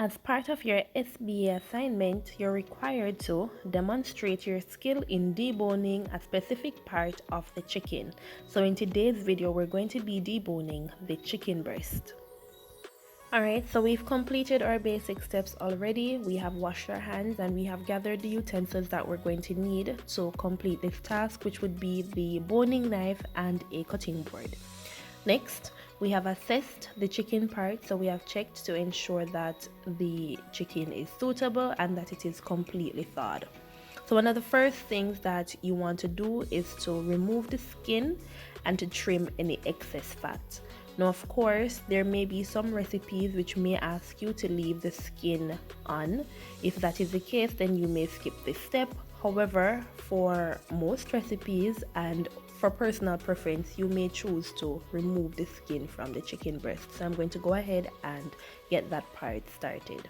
As part of your SBA assignment, you're required to demonstrate your skill in deboning a specific part of the chicken. So in today's video, we're going to be deboning the chicken breast. Alright, so we've completed our basic steps already. We have washed our hands and we have gathered the utensils that we're going to need to complete this task, which would be the boning knife and a cutting board. Next, we have assessed the chicken part, so we have checked to ensure that the chicken is suitable and that it is completely thawed. So one of the first things that you want to do is to remove the skin and to trim any excess fat. Now, of course, there may be some recipes which may ask you to leave the skin on. If that is the case, then you may skip this step. However, for most recipes and for personal preference, you may choose to remove the skin from the chicken breast. So I'm going to go ahead and get that part started.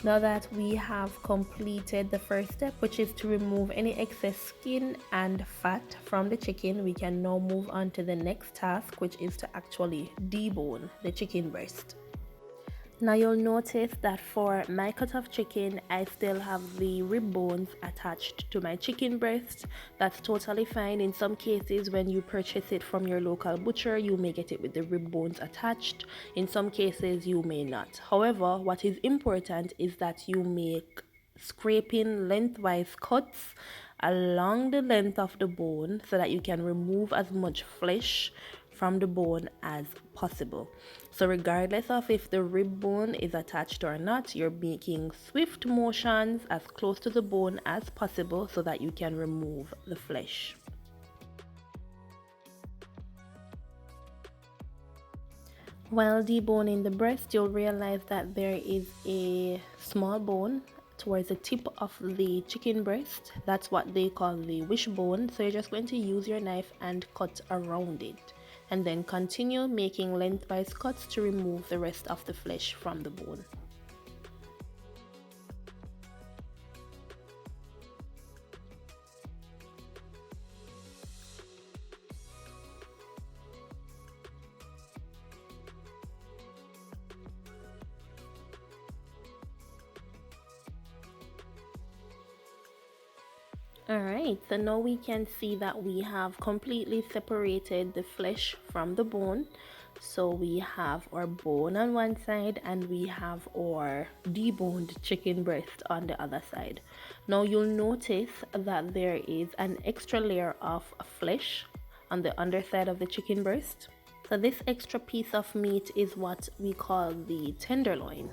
Now that we have completed the first step, which is to remove any excess skin and fat from the chicken, we can now move on to the next task, which is to actually debone the chicken breast. Now you'll notice that for my cut of chicken, I still have the rib bones attached to my chicken breast. That's totally fine. In some cases, when you purchase it from your local butcher, you may get it with the rib bones attached. In some cases, you may not. However, what is important is that you make scraping lengthwise cuts along the length of the bone so that you can remove as much flesh from the bone as possible. So regardless of if the rib bone is attached or not, you're making swift motions as close to the bone as possible so that you can remove the flesh. While deboning the breast, you'll realize that there is a small bone towards the tip of the chicken breast. That's what they call the wishbone. So you're just going to use your knife and cut around it, and then continue making lengthwise cuts to remove the rest of the flesh from the bone. Alright, so now we can see that we have completely separated the flesh from the bone. So we have our bone on one side and we have our deboned chicken breast on the other side. Now you'll notice that there is an extra layer of flesh on the underside of the chicken breast. So this extra piece of meat is what we call the tenderloin.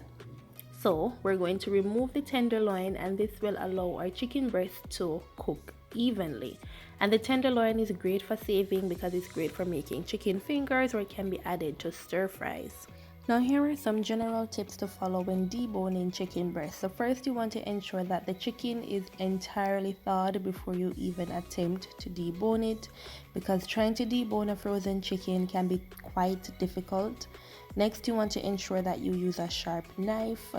So we're going to remove the tenderloin, and this will allow our chicken breast to cook evenly. And the tenderloin is great for saving because it's great for making chicken fingers, or it can be added to stir fries. Now here are some general tips to follow when deboning chicken breast. So first, you want to ensure that the chicken is entirely thawed before you even attempt to debone it, because trying to debone a frozen chicken can be quite difficult. Next, you want to ensure that you use a sharp knife.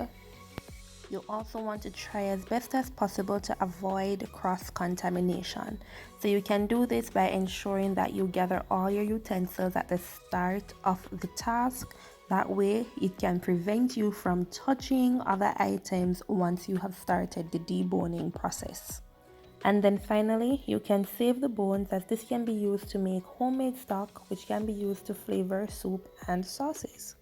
You also want to try as best as possible to avoid cross-contamination. So you can do this by ensuring that you gather all your utensils at the start of the task. That way, it can prevent you from touching other items once you have started the deboning process. And then finally, you can save the bones, as this can be used to make homemade stock, which can be used to flavor soup and sauces.